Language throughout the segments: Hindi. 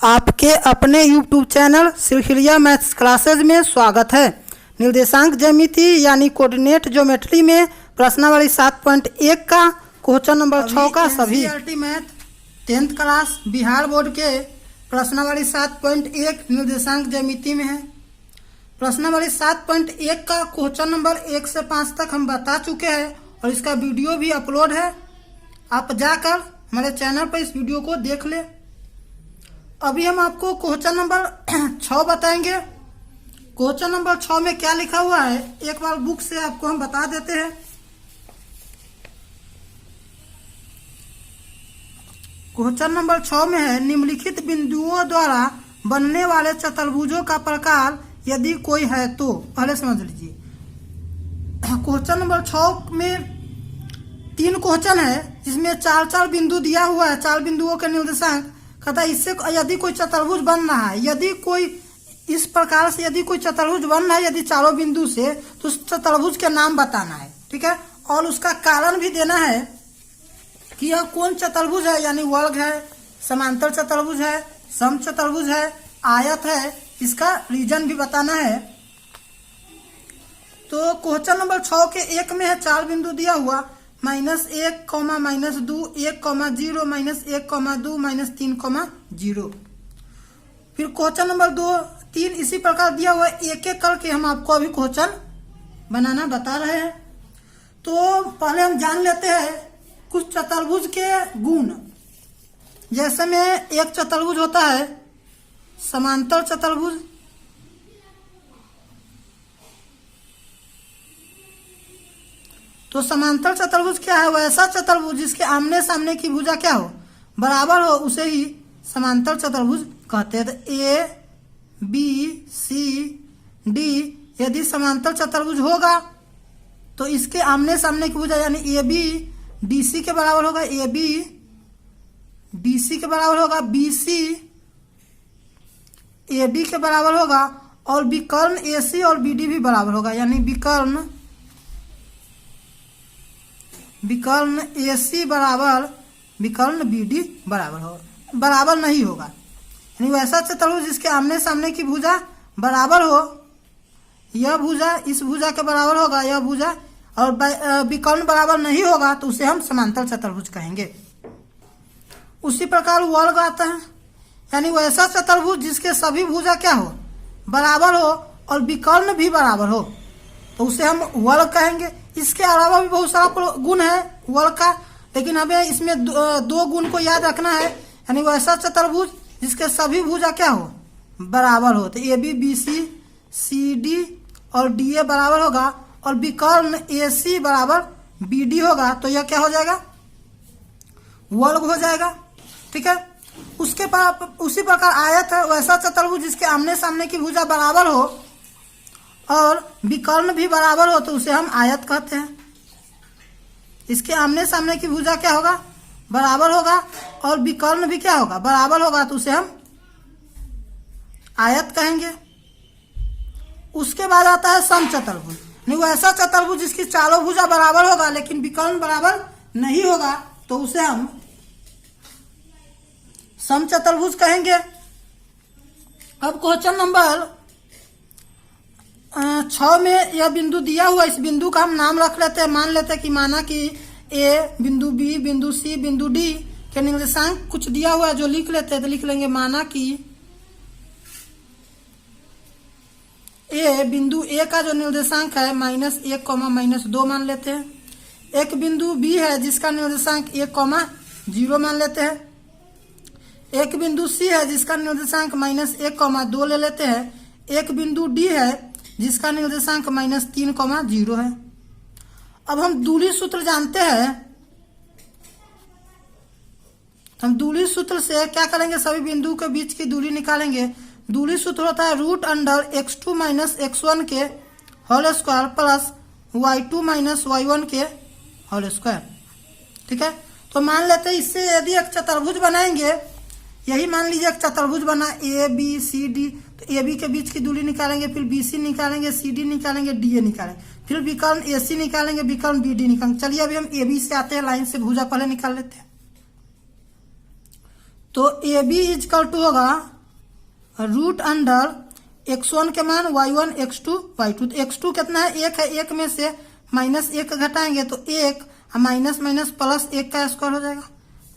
आपके अपने YouTube चैनल सिलसिलिया मैथ्स क्लासेज में स्वागत है। निर्देशांक ज्यामिति यानी कोऑर्डिनेट ज्योमेट्री में प्रश्नावली 7.1 का क्वेश्चन नंबर 6 का सभी NCERT math 10th class Bihar board के प्रश्नावली 7.1 निर्देशांक ज्यामिति में है। प्रश्नावली 7.1 का क्वेश्चन नंबर 1 से 5 तक हम बता चुके हैं और इसका वीडियो भी अपलोड है। आप जाकर हमारे चैनल पर इस वीडियो को देख ले। अभी हम आपको क्वेश्चन नंबर 6 बताएंगे। क्वेश्चन नंबर 6 में क्या लिखा हुआ है एक बार बुक से आपको हम बता देते हैं। क्वेश्चन नंबर 6 में है, निम्नलिखित बिंदुओं द्वारा बनने वाले चतुर्भुजों का प्रकार यदि कोई है तो। पहले समझ लीजिए, क्वेश्चन नंबर 6 में 3 क्वेश्चन है जिसमें 4 बिंदु दिया हुआ है। 4 बिंदुओं के निर्देशांक कहता है इससे यदि कोई चतुर्भुज बन रहा है, यदि कोई इस प्रकार से यदि कोई चतुर्भुज बन रहा है यदि चारों बिंदु से, तो उस चतुर्भुज के नाम बताना है। ठीक है, और उसका कारण भी देना है कि यह कौन चतुर्भुज है, यानी वर्ग है, समांतर चतुर्भुज है, सम चतुर्भुज है, आयत है, इसका रीजन भी बताना है। तो क्वेश्चन नंबर 6 के 1 में है 4 बिंदु दिया हुआ, -1, -2, 1, 0, -1, 2, -3, 0। फिर क्वेश्चन नंबर 2, 3 इसी प्रकार दिया हुआ है। एक एक करके हम आपको अभी क्वेश्चन बनाना बता रहे हैं। तो पहले हम जान लेते हैं कुछ चतुर्भुज के गुण। जैसे में एक चतुर्भुज होता है समांतर चतुर्भुज, तो समांतर चतुर्भुज क्या है? वैसा चतुर्भुज जिसके आमने सामने की भुजा क्या हो, बराबर हो, उसे ही समांतर चतुर्भुज कहते हैं। तो ए बी सी डी यदि समांतर चतुर्भुज होगा तो इसके आमने सामने की भुजा यानी ए बी डी सी के बराबर होगा, ए बी डी सी के बराबर होगा, बी सी ए डी के बराबर होगा, और विकर्ण ए सी और बी डी भी बराबर होगा, यानी विकर्ण ए सी बराबर विकर्ण बी डी बराबर होगा, बराबर नहीं होगा। यानी वैसा चतुर्भुज जिसके आमने सामने की भुजा बराबर हो, यह भुजा इस भुजा के बराबर होगा, यह भुजा, और विकर्ण बराबर नहीं होगा तो उसे हम समांतर चतुर्भुज कहेंगे। उसी प्रकार वर्ग आता है, यानी वैसा चतुर्भुज जिसके सभी भुजा क्या हो, बराबर हो और विकर्ण भी बराबर हो, तो उसे हम वर्ग कहेंगे। इसके अलावा भी बहुत सारा गुण है वर्ग का, लेकिन हमें इसमें 2 गुण को याद रखना है। यानी वैसा चतुर्भुज जिसके सभी भुजा क्या हो, बराबर हो, तो A B B C C D और डी ए बराबर होगा, और विकर्ण ए सी बराबर बी डी होगा, तो यह क्या हो जाएगा, वर्ग हो जाएगा। ठीक है, उसके बाद उसी प्रकार आयत है, वैसा चतुर्भुज जिसके आमने सामने की भुजा बराबर हो और विकर्ण भी बराबर हो, तो उसे हम आयत कहते हैं। इसके आमने सामने की भुजा क्या होगा, बराबर होगा, और विकर्ण भी क्या होगा, बराबर होगा, तो उसे हम आयत कहेंगे। उसके बाद आता है सम चतुर्भुज, नहीं वैसा चतुर्भुज जिसकी चारों भुजा बराबर होगा लेकिन विकर्ण बराबर नहीं होगा, तो उसे हम सम चतुर्भुज कहेंगे। अब क्वेश्चन नंबर 6 में यह बिंदु दिया हुआ, इस बिंदु का हम नाम रख लेते हैं। मान लेते हैं कि माना कि ए बिंदु बी बिंदु सी बिंदु डी के निर्देशांक कुछ दिया हुआ है जो लिख लेते हैं। तो लिख लेंगे माना कि ए बिंदु ए का जो निर्देशांक है -1, -2 मान लेते हैं। एक बिंदु बी है जिसका निर्देशांक 1, 0 मान लेते हैं। एक बिंदु सी है जिसका निर्देशांक -1, 2 ले लेते हैं। एक बिंदु डी है जिसका निर्देशांक -3, 0 है। अब हम दूरी सूत्र जानते हैं, हम दूरी सूत्र से क्या करेंगे, सभी बिंदु के बीच की दूरी निकालेंगे। दूरी सूत्र होता है √x2 - x1 के whole square plus y2 - y1 के होल स्क्वायर। ठीक है, तो मान लेते हैं इससे यदि एक चतुर्भुज बनाएंगे, यही मान लीजिए एक चतुर्भुज बना ए बी सी डी, तो ए बी के बीच की दूरी निकालेंगे, फिर बी सी निकालेंगे, सी डी निकालेंगे, डी ए निकालेंगे, फिर विकर्ण ए सी निकालेंगे, विकर्ण बी डी निकालेंगे। चलिए अभी हम ए बी से आते हैं, लाइन से भुजा पहले निकाल लेते हैं। तो ए बी इजकल टू होगा रूट अंडर x1 के मान y1 x2 y2। तो x2 कितना है, एक है, एक में से माइनस एक घटाएंगे तो एक, माइनस माइनस प्लस एक का स्क्वायर हो जाएगा।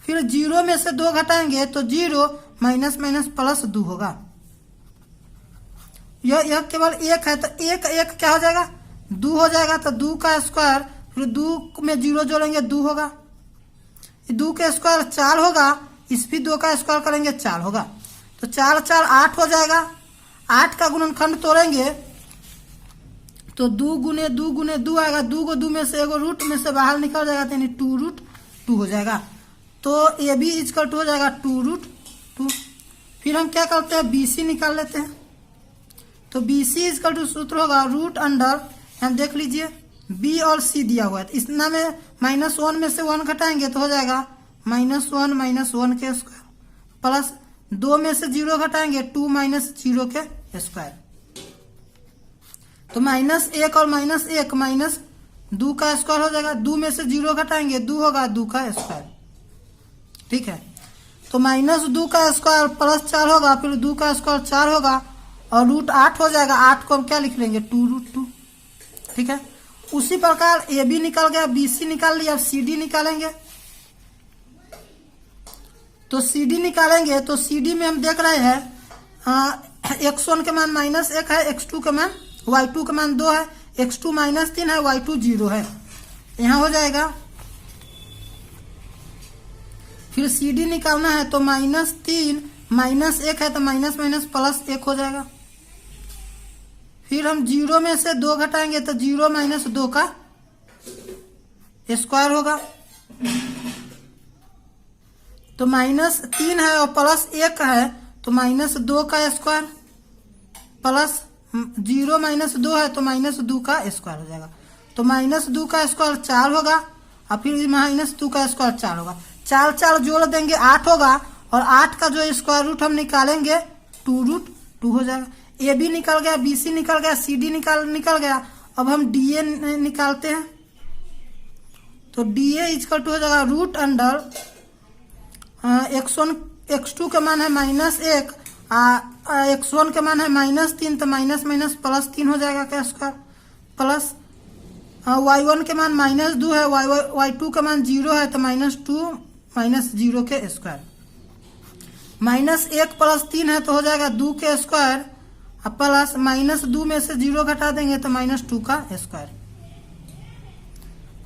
फिर 0 में से 2 घटाएंगे तो 0 माइनस माइनस प्लस 2 होगा। यह केवल एक है तो एक एक क्या हो जाएगा, 2 हो जाएगा। तो 2 का स्क्वायर, फिर 2 में 0 जोड़ेंगे 2 होगा, 2 का स्क्वायर 4 होगा, इस भी 2 का स्क्वायर करेंगे 4 होगा। तो 4 4 8 हो जाएगा। 8 का गुणनखंड तोड़ेंगे तो 2 गुने 2 आएगा, 2 को 2 में से एगो रूट में से बाहर निकल जाएगा, तो यानी 2 रूट 2 हो जाएगा। तो ए बी इजकल टू हो जाएगा 2 रूट 2। फिर हम क्या करते हैं, बी सी निकाल लेते हैं। तो बी सी इजकल टू सूत्र होगा रूट अंडर, हम देख लीजिए बी और सी दिया हुआ है, तो इसना में -1 में से 1 घटाएंगे तो हो जाएगा -1 के स्क्वायर, प्लस 2 में से 0 घटाएंगे 2 माइनस 0 के स्क्वायर। तो -1 और -1 माइनस 2 का स्क्वायर हो जाएगा। 2 में से 0 घटाएंगे 2 होगा, 2 का स्क्वायर। ठीक है, तो -2 का स्क्वायर प्लस 4 होगा, फिर 2 का स्क्वायर 4 होगा और रूट 8 हो जाएगा। 8 को हम क्या लिख लेंगे, 2 रूट 2। ठीक है, उसी प्रकार ए बी निकल गया, बी सी निकाल लिया, अब सी डी निकालेंगे। तो सी डी निकालेंगे तो सी डी में हम देख रहे हैं x1 के मान -1 है, x2 के मान y2 के मान 2 है, x2 -3 है, y2 0 है, यहाँ हो जाएगा। फिर सी डी निकालना है तो -3 -1 है तो माइनस माइनस प्लस 1 हो जाएगा। फिर हम 0 में से 2 घटाएंगे तो 0 माइनस 2 का स्क्वायर होगा। तो -3 है और प्लस 1 है तो -2 का स्क्वायर, प्लस 0 माइनस 2 है तो -2 का स्क्वायर हो जाएगा। तो -2 का स्क्वायर 4 होगा और फिर -2 का स्क्वायर 4 होगा। 4 4 जोड़ देंगे 8 होगा और 8 का जो स्क्वायर रूट हम निकालेंगे 2 रूट 2 हो जाएगा। ए बी निकल गया, बी सी निकल गया, सी डी निकल गया। अब हम डी ए निकालते हैं। तो डी ए इजकल टू हो जाएगा रूट अंडर x1 x2 के मान है -1, x1 के मान है -3, तो माइनस माइनस प्लस 3 हो जाएगा का स्क्वायर, प्लस y1 के मान -2 है, y2 के मान 0 है तो -2 माइनस 0 के स्क्वायर, -1 प्लस 3 है तो हो जाएगा 2 के स्क्वायर, प्लस -2 में से 0 घटा देंगे तो -2 का स्क्वायर।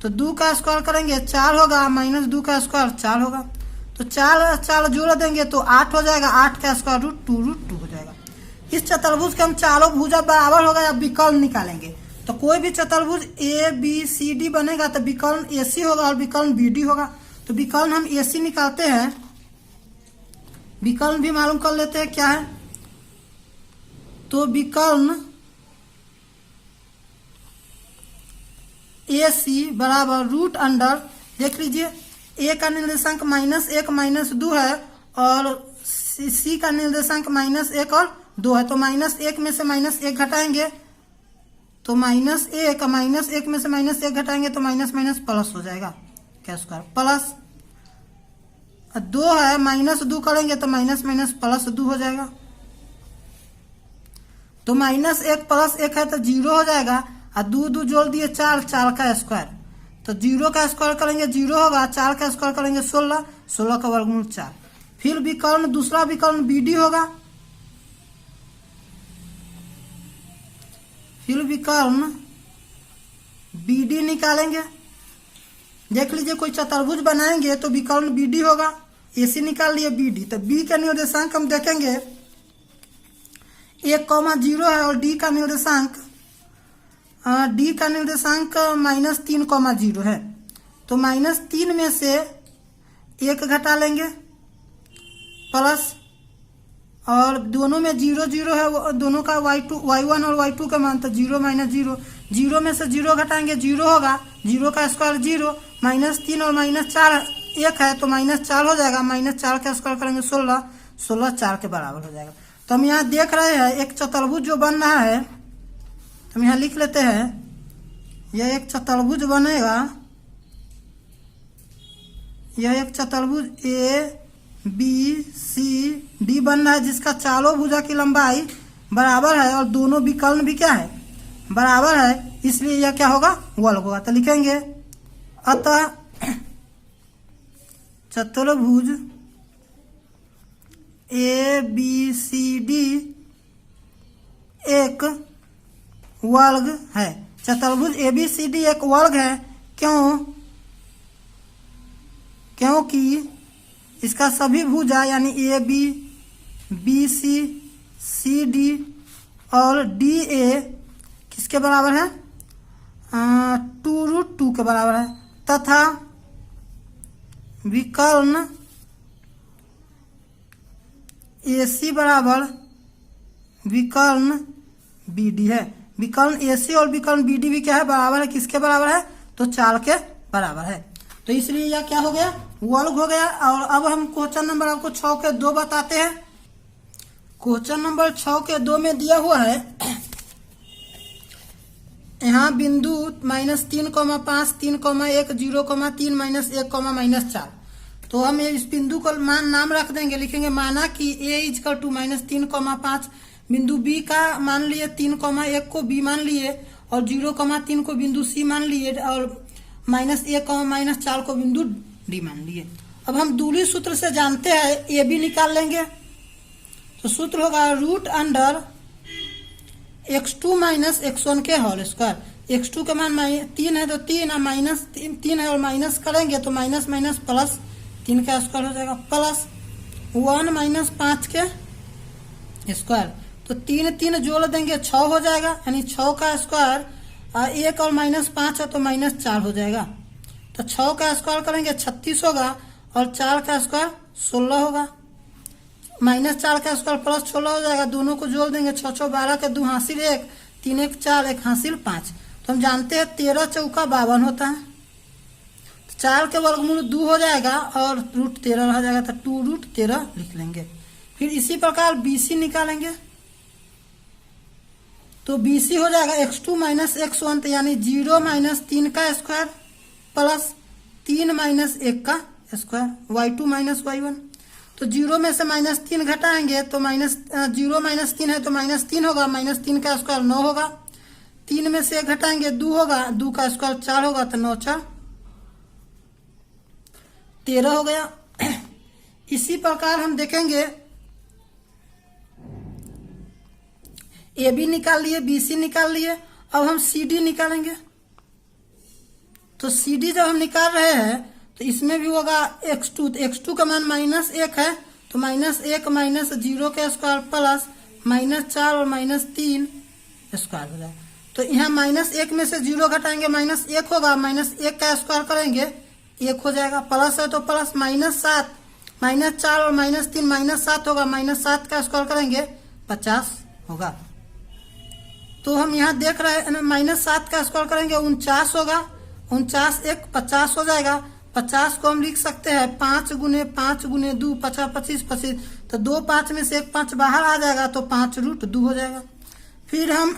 तो 2 का स्क्वायर करेंगे 4 होगा, -2 का स्क्वायर 4 होगा। तो 4 4 जोड़ देंगे तो 8 हो जाएगा, 8 का स्क्वायर रूट 2 हो जाएगा। इस चतुर्भुज के हम चारों भुजा बराबर हो गए। अब विकर्ण निकालेंगे। तो कोई भी चतुर्भुज ए बी सी डी बनेगा तो विकर्ण ए सी होगा और विकर्ण बी डी होगा। तो विकर्ण हम ए सी निकालते हैं, विकर्ण भी मालूम कर लेते हैं क्या है। तो विकर्ण ए सी बराबर रूट अंडर, देख लीजिए ए का निर्देशांक -1 -2 है और सी का निर्देशांक -1 और 2 है। तो -1 में से -1 घटाएंगे तो -1 में से -1 घटाएंगे तो माइनस माइनस प्लस हो जाएगा क्या स्क्वायर, प्लस 2 है, -2 करेंगे तो माइनस माइनस प्लस 2 हो जाएगा। तो -1 प्लस 1 है तो 0 हो जाएगा और 2 जोड़ दिए 4 का स्क्वायर। तो 0 का स्क्वायर करेंगे 0 होगा, 4 का स्क्वायर करेंगे 16 का वर्गमूल 4। फिर विकर्ण दूसरा विकर्ण बी डी होगा। फिर विकर्ण बी डी निकालेंगे। देख लीजिए कोई चतुर्भुज बनाएंगे तो विकर्ण बी डी होगा। ए सी निकाल लिए, बी डी। तो बी का निर्देशांक हम देखेंगे 1,0 है और डी का निर्देशांक -3,0 है। तो -3 में से 1 घटा लेंगे, प्लस और दोनों में 0 0 है, दोनों का y1 और y2 का मान, तो 0 -0, 0 में से 0 घटाएंगे 0 होगा, 0 का स्क्वायर 0, -3 और -4 1 है तो -4 हो जाएगा, -4 का स्क्वायर करेंगे 16 4 के बराबर हो जाएगा। तो हम यहाँ देख रहे हैं एक चतुर्भुज जो बन रहा है, तो हम यहाँ लिख लेते हैं यह एक चतुर्भुज बनेगा। यह एक चतुर्भुज ए बी सी डी बन रहा है, जिसका चारों भुजा की लंबाई बराबर है और दोनों विकर्ण भी क्या है, बराबर है, इसलिए यह क्या होगा, वल्ग होगा। तो लिखेंगे अतः चतुर्भुज ए बी सी डी एक वर्ग है। चतुर्भुज ए बी सी डी एक वर्ग है। क्योंकि इसका सभी भुजा यानी A B B C D और डी ए किसके बराबर है, 2√2 के बराबर है, तथा विकर्ण AC बराबर विकर्ण BD है। विकर्ण AC और विकर्ण BD भी क्या है, बराबर है, किसके बराबर है, तो 4 के बराबर है। तो इसलिए यह क्या हो गया, वर्ग हो गया। और अब हम क्वेश्चन नंबर आपको 6 के 2 बताते हैं। क्वेश्चन नंबर 6 के 2 में दिया हुआ है, यहाँ बिंदु -3, 5, 3, 1, 0, 3, -1, -4। तो हम इस बिंदु को नाम रख देंगे, लिखेंगे माना कि a = -3, 5 बिंदु B का मान लिए, 3, 1 को B मान लिए और 0, 3 को बिंदु C मान लिए और -1, -4 को बिंदु D मान लिए। अब हम दूरी सूत्र से जानते हैं AB निकाल लेंगे। तो सूत्र होगा √(x2 - x1 के होल स्क्वायर। x2 का मान 3 है तो 3 और -3 है और माइनस करेंगे तो माइनस प्लस 3 का स्क्वायर हो जाएगा, प्लस 1 - 5 के स्क्वायर। तो 3 जोड़ देंगे 6 हो जाएगा, यानी 6 का स्क्वायर, 1 और -5 है तो -4 हो जाएगा। तो 6 का स्क्वायर करेंगे 36 होगा और 4 का स्क्वायर 16 होगा। -4 का स्क्वायर प्लस 16 हो जाएगा, दोनों को जोड़ देंगे 6 6 12 के 2 हासिल 1, 3 1 4, 1 हासिल 5। तो हम जानते हैं 13 चौका 52 होता है। 4 के वर्गमूल 2 हो जाएगा और √13 रह जाएगा, तो 2√13 लिख लेंगे। फिर इसी प्रकार BC निकालेंगे। तो BC हो जाएगा x2 - x1 यानी 0 - 3 का स्क्वायर प्लस 3 - 1 का स्क्वायर, y2 - y1। तो 0 में से -3 घटाएंगे तो -0 - 3 है तो -3 होगा, -3 का स्क्वायर 9 होगा। 3 में से 1 घटाएंगे 2 होगा, 2 का स्क्वायर 4 होगा, तो 9 4 13 हो गया। इसी प्रकार हम देखेंगे AB निकाल लिए, BC निकाल लिए, अब हम CD निकालेंगे। तो CD जब हम निकाल रहे हैं तो इसमें भी होगा x2, तो x2 का मान -1 है तो -1 - 0 का स्क्वायर प्लस -4 और -3 स्क्वायर हो जाएगा। तो यहाँ -1 में से 0 घटाएंगे -1 होगा, -1 का स्क्वायर करेंगे 1 हो जाएगा, प्लस है तो प्लस -7, -4 और -3 -7 होगा, -7 का स्क्वायर करेंगे 50 होगा। तो हम यहाँ देख रहे हैं -7 का स्क्वायर करेंगे 49 होगा, 49 1 50 हो जाएगा। 50 को हम लिख सकते हैं 5 × 5 × 2 50 25 25। तो 2 5 में से 1 5 बाहर आ जाएगा तो 5√2 हो जाएगा। फिर हम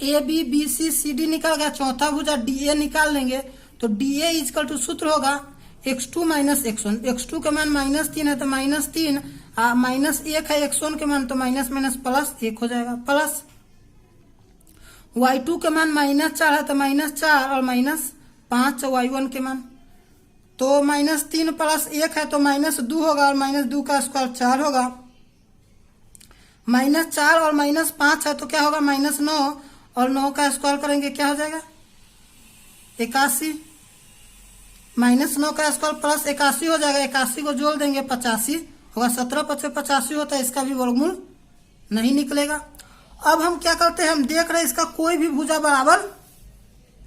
AB BC CD निकल गया, चौथा भुजा DA निकाल लेंगे। तो DA = सूत्र होगा x2 - x1। x2 का मान -3 है तो -3, -1 है x1 के मान तो प्लस 1 हो जाएगा, प्लस y2 के मान -4 है तो -4 और -5 y1 के मान। तो -3 प्लस 1 है तो -2 होगा और -2 का स्क्वायर 4 होगा। -4 और -5 है तो क्या होगा, -9 और 9 का स्क्वायर करेंगे क्या हो जाएगा, 81। -9 का स्क्वायर प्लस 81 हो जाएगा, 81 को जोड़ देंगे 85 होगा, 17 × 5 = 85 होता है, इसका भी वर्गमूल नहीं निकलेगा। अब हम क्या करते हैं, हम देख रहे हैं इसका कोई भी भुजा बराबर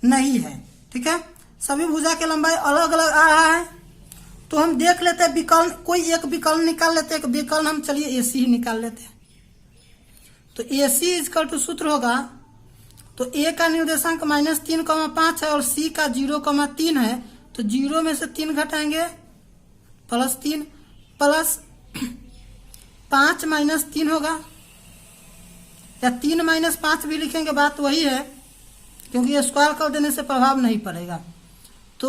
नहीं है, ठीक है, सभी भुजा की लंबाई अलग अलग आ रहा है। तो हम देख लेते हैं विकर्ण, कोई एक विकर्ण निकाल लेते हैं। एक विकर्ण हम चलिए AC ही निकाल लेते हैं। तो AC = सूत्र होगा, तो A का निर्देशांक -3, 5 है और C का 0, 3 है। तो 0 में से 3 घटाएंगे +3 प्लस 5 - 3 होगा, या 3 - 5 भी लिखेंगे, बात वही है, क्योंकि स्क्वायर कर देने से प्रभाव नहीं पड़ेगा। तो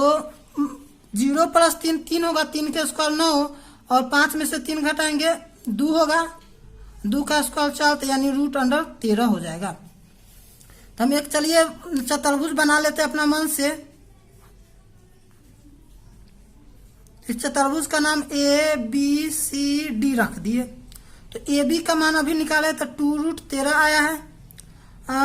जीरो प्लस तीन, तीन होगा, तीन के स्क्वायर 9 और 5 में से 3 घटाएंगे 2 होगा, 2 का स्क्वायर 4 तो यानी √13 हो जाएगा। तो हम एक चलिए चतुर्भुज बना लेते हैं अपना मन से। इस चतुर्भुज का नाम ABCD रख दिए। तो AB का मान अभी निकाले तो 2√13 आया है,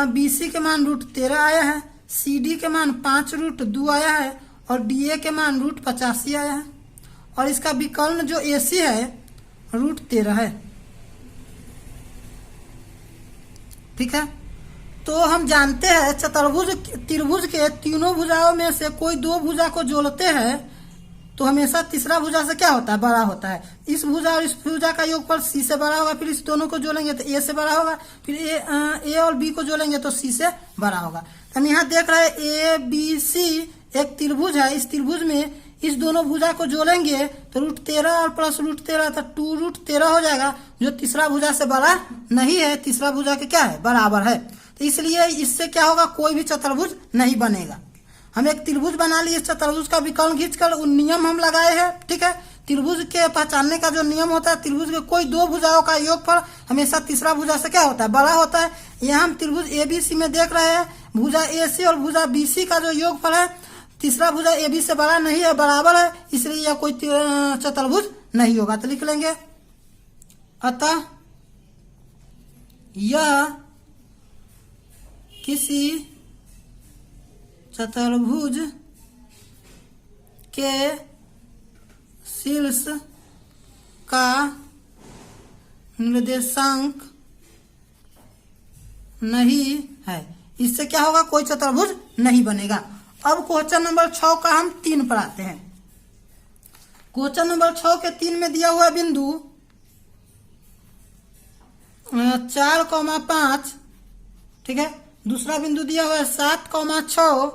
BC के मान √13 आया है, CD के मान 5√2 आया है और DA के मान √85 आया है और इसका विकर्ण जो AC है √13 है। ठीक है, तो हम जानते हैं त्रिभुज के तीनों भुजाओं में से कोई दो भुजा को जोड़ते हैं तो हमेशा तीसरा भुजा से क्या होता है, बड़ा होता है। इस भुजा और इस भुजा का योगफल C से बड़ा होगा, फिर इस दोनों को जोड़ेंगे तो A से बड़ा होगा, फिर A और B को जोड़ेंगे तो C से बड़ा होगा। हम यहाँ देख रहे हैं ABC एक त्रिभुज है। इस त्रिभुज में इस दोनों भुजा को जोड़ेंगे तो √13 और प्लस √13 तो 2√13 हो जाएगा, जो तीसरा भुजा से बड़ा नहीं है, तीसरा भुजा के क्या है, बराबर है। तो इसलिए इससे क्या होगा, कोई भी चतुर्भुज नहीं बनेगा। हम एक त्रिभुज बना लिए, चतुर्भुज का विकर्ण खींचकर उन नियम हम लगाए हैं। ठीक है, त्रिभुज के पहचानने का जो नियम होता है, त्रिभुज के कोई दो भुजाओं का योगफल हमेशा तीसरा भुजा से क्या होता है, बड़ा होता है। यहाँ हम त्रिभुज ABC में देख रहे हैं, भुजा AC और भुजा BC का जो योगफल है तीसरा भुजा AB से बड़ा नहीं है, बराबर है, इसलिए यह कोई चतुर्भुज नहीं होगा। तो लिख लेंगे अतः यह किसी चतुर्भुज के शीर्ष का निर्देशांक नहीं है। इससे क्या होगा, कोई चतुर्भुज नहीं बनेगा। अब क्वेश्चन नंबर 6 का हम 3 पर आते हैं। क्वेश्चन नंबर 6 के 3 में दिया हुआ बिंदु 4,5, ठीक है, दूसरा बिंदु दिया हुआ है 7,6,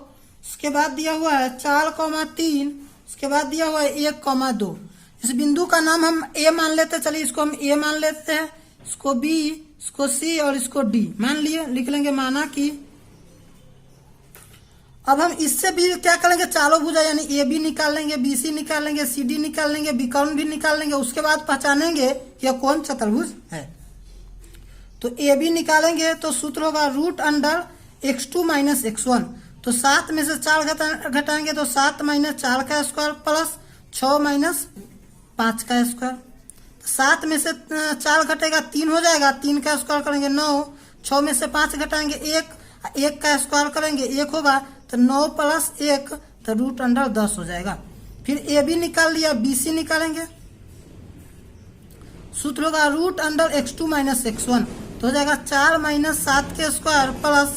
उसके बाद दिया हुआ है 4,3, उसके बाद दिया हुआ है 1,2। इस बिंदु का नाम हम A मान लेते हैं। चलिए इसको हम A मान लेते हैं, इसको B, इसको C और इसको D मान लिए। लिख लेंगे माना कि अब हम इससे भी क्या करेंगे, चारों भुजा यानी AB निकाल लेंगे, BC निकाल लेंगे, CD निकाल लेंगे, विकर्ण भी निकाल लेंगे। उसके बाद पहचानेंगे यह कौन चतुर्भुज है। तो AB निकालेंगे तो सूत्र होगा √x2 - x1। तो 7 में से 4 घटाएंगे तो 7 - 4 का स्क्वायर प्लस 6 - 5 का स्क्वायर। 7 में से 4 घटेगा 3 हो जाएगा, 3 का स्क्वायर करेंगे 9, 6 में से 5 घटाएंगे 1 का स्क्वायर करेंगे 1 होगा, तो 9 + 1 तो √10 हो जाएगा। फिर AB निकाल लिया, BC निकालेंगे, सूत्र होगा √x2 - x1। तो हो जाएगा 4 - 7 के स्क्वायर प्लस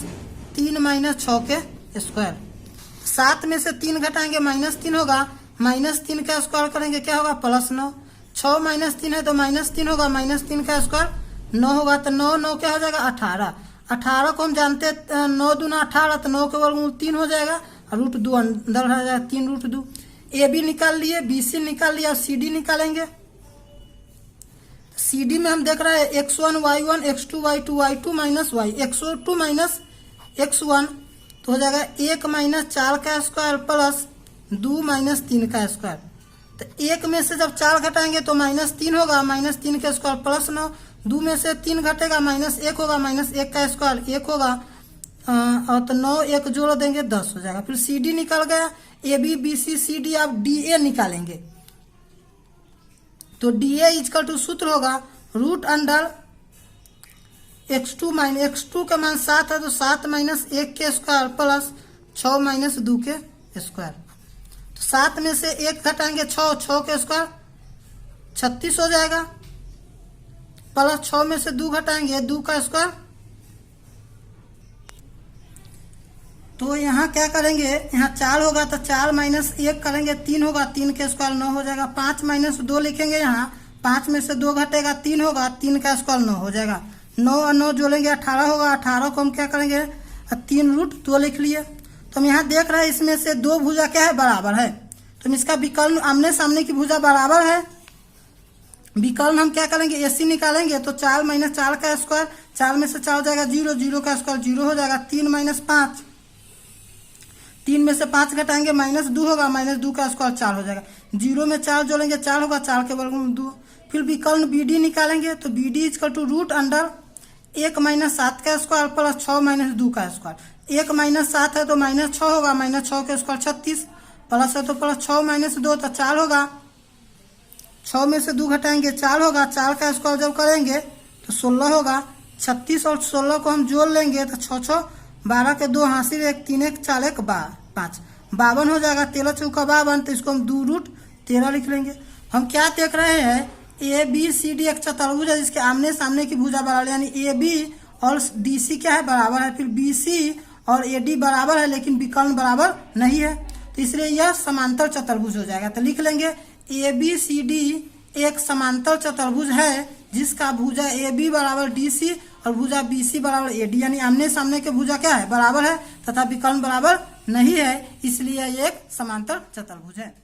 3 - 6 के स्क्वायर। 7 में से 3 घटाएंगे -3 होगा, -3 का स्क्वायर करेंगे क्या होगा, +9। 6 - 3 है तो -3 होगा, -3 का स्क्वायर 9 होगा, तो 9 क्या हो जाएगा, 18। 18 को हम जानते हैं 9 दूना 18, तो 9 के वर्गमूल 3 हो जाएगा और √2 अंदर आ जाएगा, 3√2। AB निकाल लिए, BC निकाल लिया, CD निकालेंगे। CD में हम देख रहे हैं x1 y1 x2 y2 y2 - y, x2 - x1 तो हो जाएगा 1 - 4 का स्क्वायर प्लस 2 - 3 का स्क्वायर। तो 1 में से जब 4 घटाएंगे तो -3 होगा, -3 का स्क्वायर प्लस 9, 2 में से 3 घटेगा -1 होगा, -1 का स्क्वायर 1 होगा, और तो 9 1 जोड़ देंगे 10 हो जाएगा। फिर CD निकल गया, AB BC CD आप DA निकालेंगे। तो DA = सूत्र होगा √x2 का मान 7 है तो 7 - 1 के स्क्वायर प्लस 6 - 2 के स्क्वायर। तो 7 में से 1 घटाएंगे 6 के स्क्वायर 36 हो जाएगा, प्लस 6 में से 2 घटाएंगे 2 का स्क्वायर। तो यहाँ क्या करेंगे, यहाँ 4 होगा तो 4 - 1 करेंगे 3 होगा, 3 के स्क्वायर 9 हो जाएगा। 5 - 2 लिखेंगे, यहाँ 5 में से 2 घटेगा 3 होगा, 3 का स्क्वायर 9 हो जाएगा। 9 और 9 जोड़ेंगे 18 होगा, 18 को हम क्या करेंगे 3√2 लिख लिए। तो हम यहाँ देख रहे हैं इसमें से दो भुजा क्या है, बराबर है। तो हम इसका विकर्ण आमने सामने की भुजा बराबर है, विकर्ण हम क्या करेंगे AC निकालेंगे। तो 4 - 4 का स्क्वायर, 4 में से 4 हो जाएगा 0, 0 का स्क्वायर 0 हो जाएगा। 3 - 5, 3 में से 5 घटाएंगे -2 होगा, -2 का स्क्वायर 4 हो जाएगा। 0 में 4 जोड़ेंगे 4 होगा, 4 के वर्गमूल 2। फिर विकर्ण BD निकालेंगे तो BD equal to root under 1 - 7 का स्क्वायर प्लस 6 - 2 का स्क्वायर। 1 - 7 है तो -6 होगा, -6 के स्क्वायर 36, प्लस है तो प्लस 6 - 2 तो 4 होगा। 6 में से 2 घटाएंगे 4 होगा, 4 का स्क्वायर जब करेंगे तो 16 होगा। 36 और 16 को हम जोड़ लेंगे तो 6 6 12 के 2 हासिल 1 3 1 4 1 5 52 हो जाएगा। 13 चौका 52, तो इसको हम 2 रूट 13 लिख लेंगे। हम क्या देख रहे हैं, ABCD एक चतुर्भुज है जिसके आमने सामने की भुजा बराबर, यानी AB और DC क्या है, बराबर है। फिर BC और AD बराबर है लेकिन विकर्ण बराबर नहीं है, तो इसलिए यह समांतर चतुर्भुज हो जाएगा। तो लिख लेंगे ABCD एक समांतर चतुर्भुज है जिसका भुजा AB बराबर DC और भुजा BC बराबर AD, यानी आमने सामने के भुजा क्या है, बराबर है तथा विकर्ण बराबर नहीं है, इसलिए यह एक समांतर चतुर्भुज है।